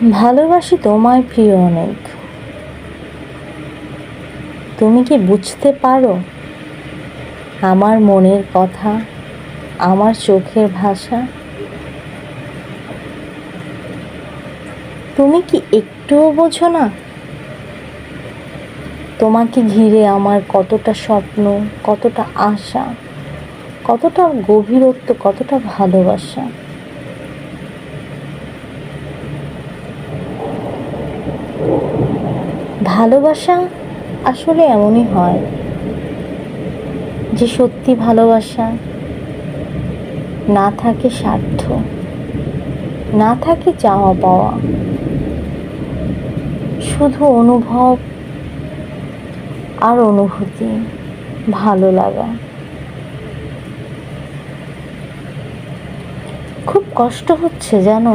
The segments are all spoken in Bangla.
ভালোবাসি তোমায় প্রিয় অনেক। তুমি কি বুঝতে পারো আমার মনের কথা, আমার চোখের ভাষা? তুমি কি একটুও বোঝো না তোমাকে ঘিরে আমার কতটা স্বপ্ন, কতটা আশা, কতটা গভীরত্ব, কতটা ভালোবাসা? ভালোবাসা আসলে এমনই হয় যে সত্যি ভালোবাসা না থাকে স্বার্থ, না থাকে চাওয়া পাওয়া, শুধু অনুভব আর অনুভূতি, ভালো লাগা। খুব কষ্ট হচ্ছে জানো,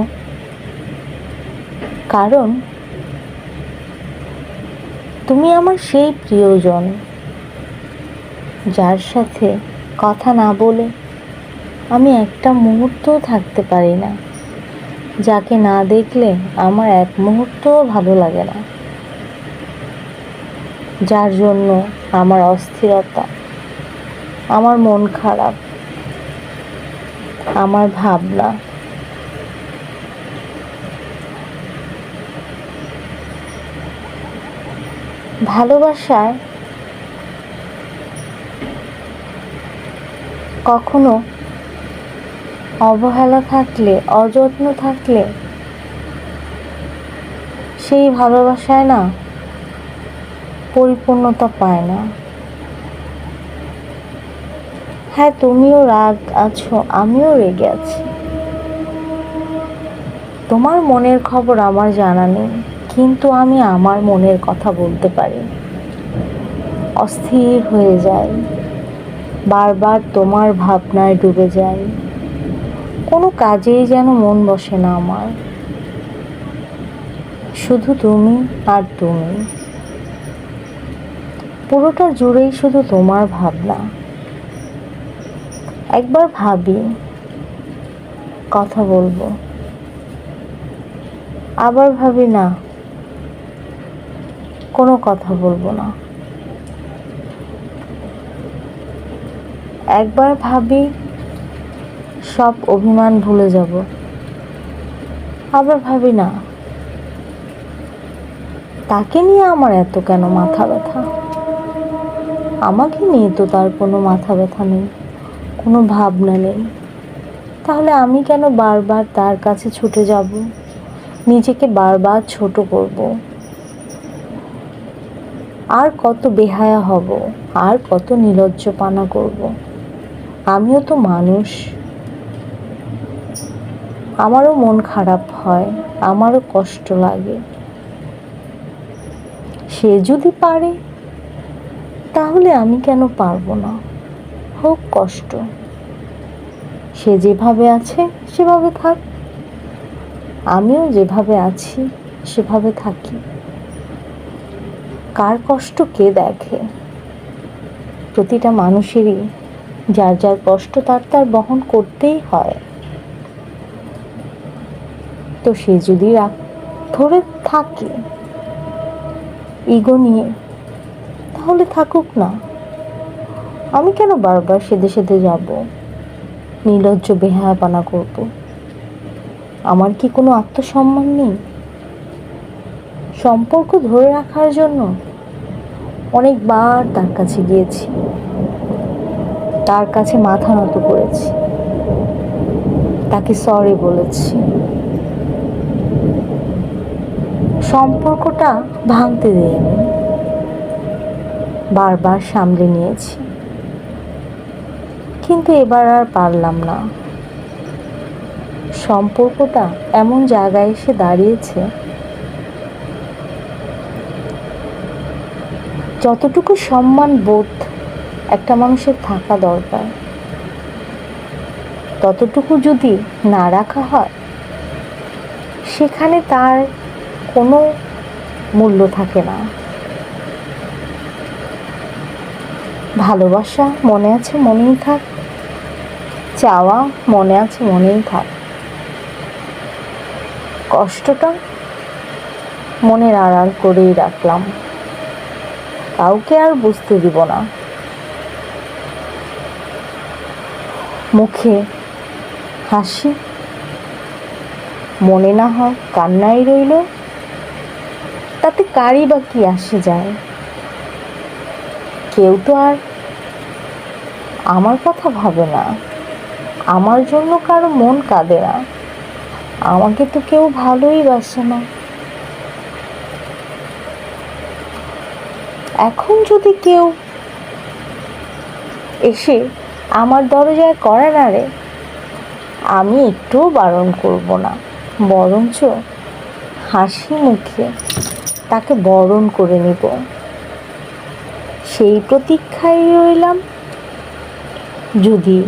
কারণ তুমি আমার সেই প্রিয়জন যার সাথে কথা না বলে আমি একটা মুহূর্তও থাকতে পারি না, যাকে না দেখলে আমার এক মুহূর্তও ভালো লাগে না, যার জন্য আমার অস্থিরতা, আমার মন খারাপ, আমার ভাবনা। ভালোবাসায় কখনো অবহেলা থাকলে, অযত্ন থাকলে সেই ভালোবাসায় না পরিপূর্ণতা পায় না। হ্যাঁ, তুমিও রাগ আছো, আমিও রেগে আছি। তোমার মনের খবর আমার জানা নেই, কিন্তু আমি আমার মনের কথা বলতে পারি। অস্থির হয়ে যাই, বারবার তোমার ভাবনায় ডুবে যাই, কোনো কাজেই যেন মন বসে না আমার, শুধু তুমি আর তুমি। পুরোটা জুড়েই শুধু তোমার ভাবনা। একবার ভাবি কথা বলবো, আবার ভাবি না, কোনো কথা বলবো না। একবার ভাবি সব অভিমান ভুলে যাব, আবার ভাবি না, তাকে নিয়ে আমার এত কেন মাথা ব্যথা? আমাকে নিয়ে তো তার কোনো মাথা ব্যথা নেই, কোনো ভাবনা নেই। তাহলে আমি কেন বারবার তার কাছে ছুটে যাব, নিজেকে বারবার ছোট করব? আর কত বেহায়া হব, আর কত নির্লজ্জপানা করব? আমিও তো মানুষ, আমারও মন খারাপ হয়, আমারও কষ্ট লাগে। সে যদি পারে তাহলে আমি কেন পারবো না? হোক কষ্ট, সে যেভাবে আছে সেভাবে থাক, আমিও যেভাবে আছি সেভাবে থাকি। কার কষ্ট কে দেখে? প্রতিটা মানুষেরই যার যার কষ্ট তার তার বহন করতেই হয়। তো সে যদি রাগ ধরে থাকে ইগো নিয়ে, তাহলে থাকুক না। আমি কেন বারবার সেদে সেদে যাব, নির্লজ্জ বেহায়াপনা করব? আমার কি কোনো আত্মসম্মান নেই? সম্পর্ক ধরে রাখার জন্য অনেকবার তার কাছে গিয়েছি, তার কাছে মাথা নত করেছি, তাকে সরি বলেছি, সম্পর্কটা ভাঙতে দেয়নি, বারবার সামলে নিয়েছি। কিন্তু এবার আর পারলাম না। সম্পর্কটা এমন জায়গায় এসে দাঁড়িয়েছে, যতটুকু সম্মান বোধ একটা মানুষের থাকা দরকার, ততটুকু যদি না রাখা হয়, সেখানে তার কোনো মূল্য থাকে না। ভালোবাসা মনে আছে মনেই থাক, চাওয়া মনে আছে মনেই থাক, কষ্টটা মনের আড়াল করেই রাখলাম, কাউকে আর বুঝতে দিব না। মুখে হাসি, মনে না হয় কান্নাই রইল, তাতে কারই বা কি আসে যায়? কেউ তো আর আমার কথা ভাবে না, আমার জন্য কারো মন কাঁদে না, আমাকে তো কেউ ভালোই বাসে না। এখন যদি কেউ এসে আমার দরজায় কড়া নাড়ে, আমি একটুও বারণ করব না, বরঞ্চ হাসি মুখে তাকে বরণ করে নিব। সেই প্রতীক্ষায় রইলাম, যদি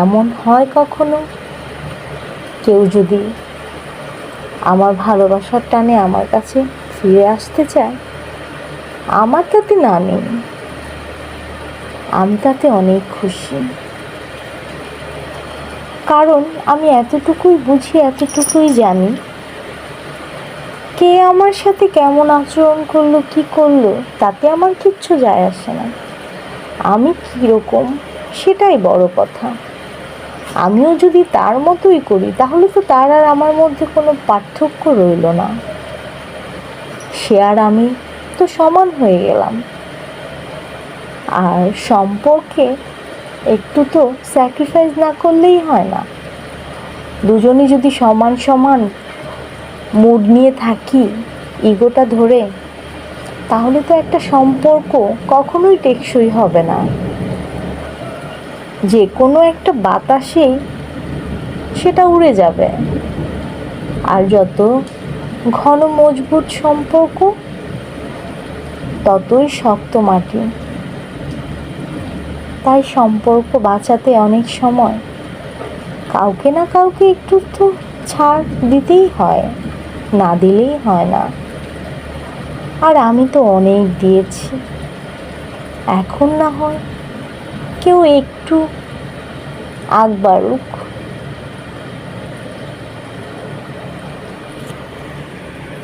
এমন হয় কখনো কেউ যদি আমার ভালোবাসার টানে আমার কাছে ফিরে আসতে চায়, আমার তাতে না নেই, আমি তাতে অনেক খুশি। কারণ আমি এতটুকুই বুঝি, এতটুকুই জানি, কে আমার সাথে কেমন আচরণ করলো, কি করলো, তাতে আমার কিচ্ছু যায় আসে না। আমি কীরকম সেটাই বড় কথা। আমিও যদি তার মতোই করি, তাহলে তো তার আর আমার মধ্যে কোনো পার্থক্য রইল না। সে আর আমি তো সমান হয়ে গেলাম। আর সম্পর্কে একটু তো স্যাক্রিফাইস না করলেই হয় না। দুজনে যদি সমান সমান মুড নিয়ে থাকি, ইগোটা ধরে, তাহলে তো একটা সম্পর্ক কখনোই টেকসই হবে না। যে কোনো একটা বাতাসেই সেটা উড়ে যাবে। আর যত ঘন মজবুত সম্পর্ক, ততই শক্ত মাটি। তাই সম্পর্ক বাঁচাতে অনেক সময় কাউকে না কাউকে একটু তো ছাড় দিতেই হয়, না দিলেই হয় না। আর আমি তো অনেক দিয়েছি, এখন না হয় কেউ একটু আগ বাড়ুক।